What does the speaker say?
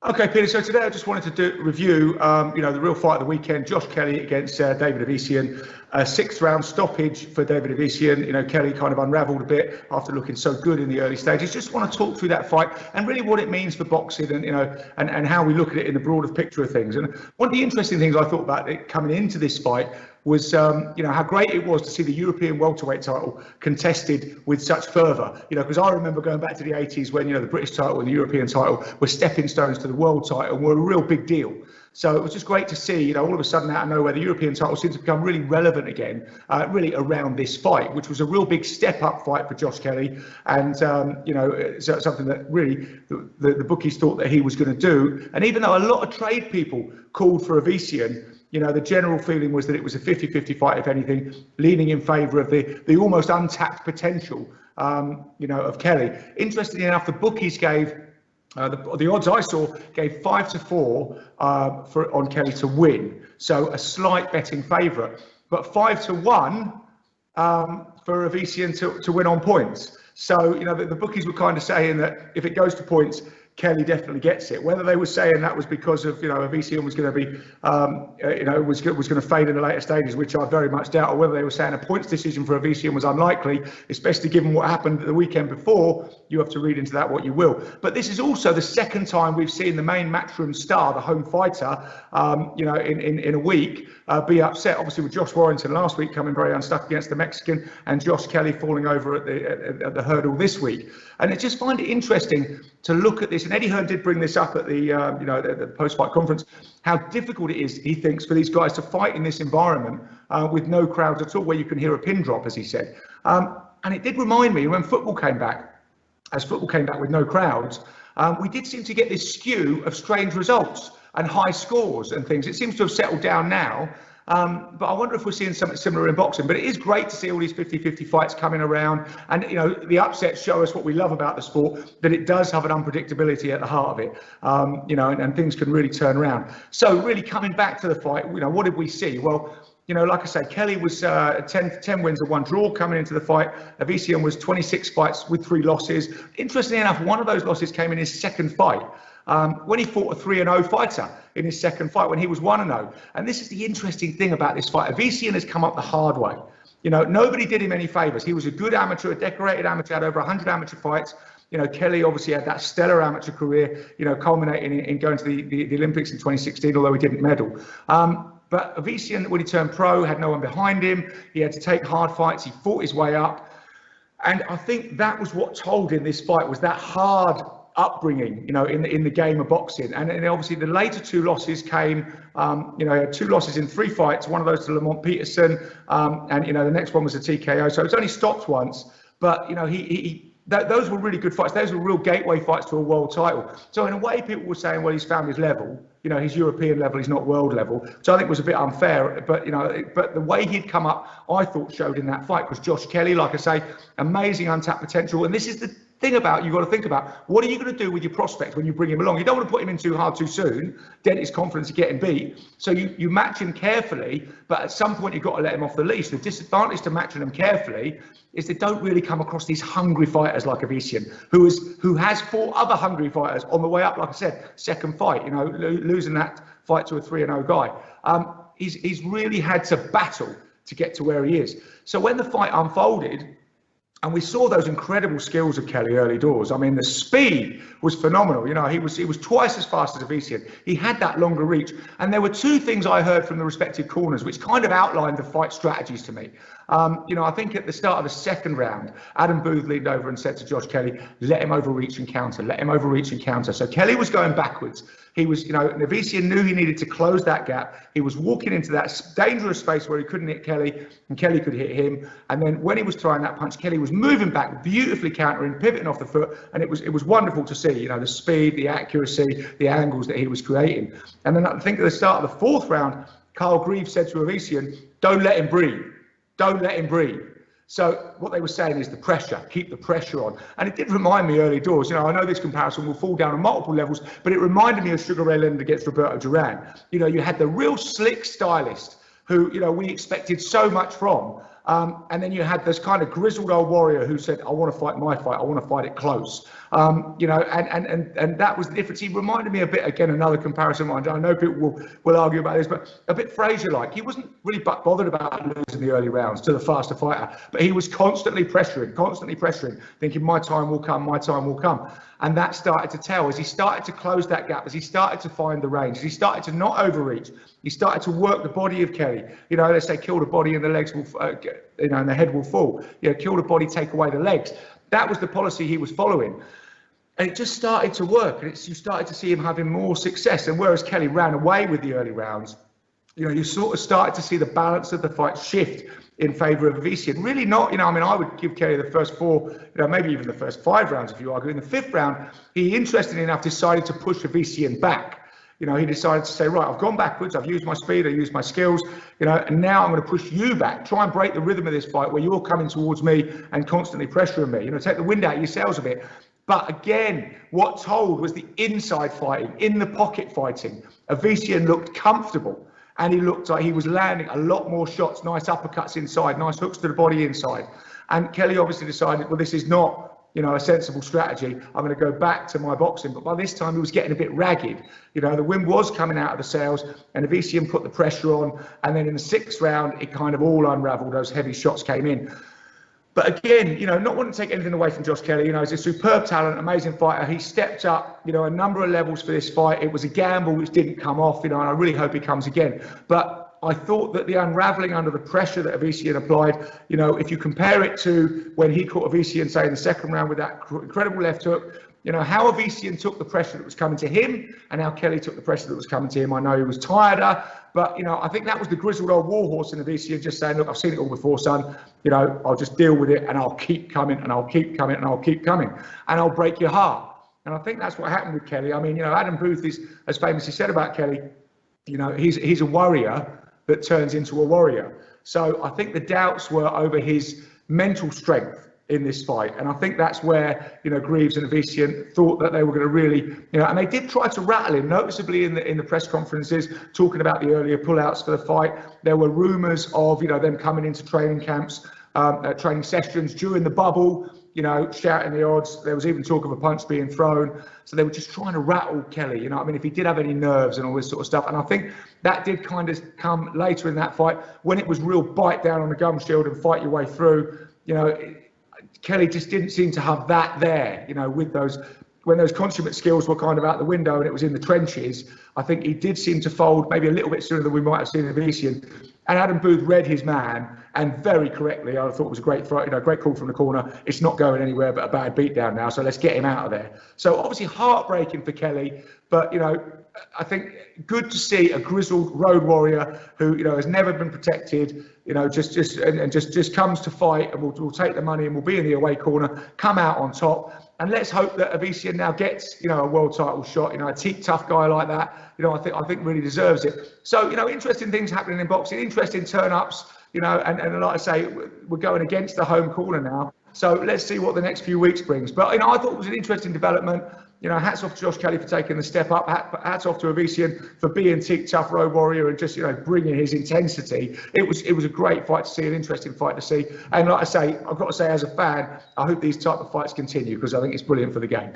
Okay, Peter. So today I just wanted to review, the real fight of the weekend: Josh Kelly against David Avanesyvan. Sixth round stoppage for David Avanesyvan. Kelly kind of unravelled a bit after looking so good in the early stages. Just want to talk through that fight and really what it means for boxing, and how we look at it in the broader picture of things. And one of the interesting things I thought about it coming into this fight was, how great it was to see the European welterweight title contested with such fervour. Because I remember going back to the 80s when, the British title and the European title were stepping stones to the world title and were a real big deal. So it was just great to see, all of a sudden out of nowhere, the European title seems to become really relevant again, really around this fight, which was a real big step-up fight for Josh Kelly, and something that really the bookies thought that he was going to do. And even though a lot of trade people called for Avanesyvan, the general feeling was that it was a 50-50 fight, if anything, leaning in favour of the almost untapped potential, of Kelly. Interestingly enough, the bookies gave. The odds I saw gave 5-4 on Kelly to win, so a slight betting favourite, but 5-1 for Avanesyvan to win on points. So the bookies were kind of saying that if it goes to points, Kelly definitely gets it. Whether they were saying that was because of Avanesyvan was going to be was going to fade in the later stages, which I very much doubt, or whether they were saying a points decision for Avanesyvan was unlikely, especially given what happened the weekend before. You have to read into that what you will. But this is also the second time we've seen the main matchroom star, the home fighter, in a week, be upset. Obviously with Josh Warrington last week coming very unstuck against the Mexican, and Josh Kelly falling over at the hurdle this week. And I just find it interesting to look at this. And Eddie Hearn did bring this up at the post-fight conference, how difficult it is, he thinks, for these guys to fight in this environment with no crowds at all, where you can hear a pin drop, as he said. And it did remind me when football came back, with no crowds, we did seem to get this skew of strange results and high scores and things. It seems to have settled down now. But I wonder if we're seeing something similar in boxing. But it is great to see all these 50-50 fights coming around, and the upsets show us what we love about the sport, that it does have an unpredictability at the heart of it, and things can really turn around. So really coming back to the fight, what did we see? Well, like I say, Kelly was 10 wins and 1 draw coming into the fight. Avanesyvan was 26 fights with 3 losses. Interestingly enough, one of those losses came in his second fight, when he fought a 3-0 fighter in his second fight, when he was 1-0. And this is the interesting thing about this fight. Avanesyvan has come up the hard way. Nobody did him any favours. He was a good amateur, a decorated amateur, had over 100 amateur fights. Kelly obviously had that stellar amateur career, culminating in going to the Olympics in 2016, although he didn't medal. But Avanesyvan, when he turned pro, had no one behind him. He had to take hard fights. He fought his way up. And I think that was what told in this fight, was that hard upbringing, in the game of boxing. And obviously the later 2 losses came, he had 2 losses in 3 fights, one of those to Lamont Peterson, and the next one was a TKO. So it's only stopped once, but those were really good fights. Those were real gateway fights to a world title. So in a way, people were saying, well, he's found his level. He's European level, he's not world level. So I think it was a bit unfair. But but the way he'd come up, I thought, showed in that fight, because Josh Kelly, like I say, amazing untapped potential. And this is the thing about, you've got to think about, what are you going to do with your prospect when you bring him along? You don't want to put him in too hard too soon, dent his confidence of getting beat. So you match him carefully, but at some point you've got to let him off the leash. The disadvantage to matching them carefully is they don't really come across these hungry fighters like Avanesyvan, who has fought other hungry fighters on the way up. Like I said, second fight, losing that fight to a 3-0 guy. He's really had to battle to get to where he is. So when the fight unfolded, and we saw those incredible skills of Kelly early doors. I mean, the speed was phenomenal. He was twice as fast as Avanesyvan. He had that longer reach. And there were 2 things I heard from the respective corners, which kind of outlined the fight strategies to me. I think at the start of the second round, Adam Booth leaned over and said to Josh Kelly, let him overreach and counter, let him overreach and counter. So Kelly was going backwards. He was, Avanesyvan knew he needed to close that gap. He was walking into that dangerous space where he couldn't hit Kelly and Kelly could hit him. And then when he was throwing that punch, Kelly was moving back, beautifully countering, pivoting off the foot. And it was wonderful to see, the speed, the accuracy, the angles that he was creating. And then I think at the start of the 4th round, Carl Greaves said to Avanesyvan, don't let him breathe. Don't let him breathe. So what they were saying is the pressure, keep the pressure on. And it did remind me early doors, I know this comparison will fall down on multiple levels, but it reminded me of Sugar Ray Leonard against Roberto Duran. You had the real slick stylist who, we expected so much from. And then you had this kind of grizzled old warrior who said, I want to fight my fight. I want to fight it close. You know, and that was the difference. He reminded me a bit, again, another comparison. I know people will argue about this, but a bit Frazier-like. He wasn't really bothered about losing the early rounds to the faster fighter, but he was constantly pressuring, thinking my time will come, my time will come. And that started to tell as he started to close that gap, as he started to find the range, as he started to not overreach, he started to work the body of Kelly. You know, they say kill the body and the legs will, you know, and the head will fall. You know, kill the body, take away the legs. That was the policy he was following. And it just started to work, and you started to see him having more success. And whereas Kelly ran away with the early rounds, you know, you sort of started to see the balance of the fight shift in favour of Avanesyvan. Really not, you know, I mean, I would give Kelly the first 4, you know, maybe even the first 5 rounds, if you argue. In the 5th round, he, interestingly enough, decided to push Avanesyvan back. You know, he decided to say, right, I've gone backwards, I've used my speed, I've used my skills, you know, and now I'm going to push you back, try and break the rhythm of this fight where you're coming towards me and constantly pressuring me, you know, take the wind out of your sails a bit. But again, what told was the inside fighting, in the pocket fighting. Avanesyvan looked comfortable, and he looked like he was landing a lot more shots, nice uppercuts inside, nice hooks to the body inside. And Kelly obviously decided, well, this is not, you know, a sensible strategy. I'm going to go back to my boxing. But by this time, he was getting a bit ragged. You know, the wind was coming out of the sails, and Avanesyvan put the pressure on. And then in the 6th round, it kind of all unravelled. Those heavy shots came in. But again, you know, not wanting to take anything away from Josh Kelly, you know, he's a superb talent, amazing fighter. He stepped up, you know, a number of levels for this fight. It was a gamble which didn't come off, you know, and I really hope he comes again. But I thought that the unravelling under the pressure that Avanesyvan applied, you know, if you compare it to when he caught Avanesyvan, say, in the 2nd round with that incredible left hook, you know, how Avanesyvan took the pressure that was coming to him and how Kelly took the pressure that was coming to him. I know he was tireder, but, you know, I think that was the grizzled old warhorse in Avanesyvan just saying, look, I've seen it all before, son. You know, I'll just deal with it and I'll keep coming and I'll keep coming and I'll keep coming and I'll break your heart. And I think that's what happened with Kelly. I mean, you know, Adam Booth is, as famously said about Kelly, you know, he's a warrior that turns into a warrior. So I think the doubts were over his mental strength in this fight, and I think that's where, you know, Greaves and Avanesyvan thought that they were going to really, you know, and they did try to rattle him, noticeably in the press conferences, talking about the earlier pullouts for the fight. There were rumours of, you know, them coming into training camps, training sessions during the bubble, you know, shouting the odds. There was even talk of a punch being thrown. So they were just trying to rattle Kelly, you know, I mean, if he did have any nerves and all this sort of stuff. And I think that did kind of come later in that fight when it was real bite down on the gum shield and fight your way through. You know, Kelly just didn't seem to have that there, you know, with those, when those consummate skills were kind of out the window and it was in the trenches. I think he did seem to fold maybe a little bit sooner than we might have seen in Avanesyvan. And Adam Booth read his man, and very correctly, I thought it was a great fight, you know, great call from the corner. It's not going anywhere but a bad beatdown now, so let's get him out of there. So obviously heartbreaking for Kelly, but, you know, I think good to see a grizzled road warrior who, you know, has never been protected, you know, just comes to fight and will take the money and will be in the away corner, come out on top. And let's hope that Avanesyvan now gets, you know, a world title shot. You know, a tough guy like that, you know, I think really deserves it. So, you know, interesting things happening in boxing, interesting turn-ups, you know, and like I say, we're going against the home corner now. So let's see what the next few weeks brings. But, you know, I thought it was an interesting development. You know, hats off to Josh Kelly for taking the step up. Hats off to Avanesyvan for being tough road warrior and just, you know, bringing his intensity. It was a great fight to see, an interesting fight to see. And like I say, I've got to say, as a fan, I hope these type of fights continue because I think it's brilliant for the game.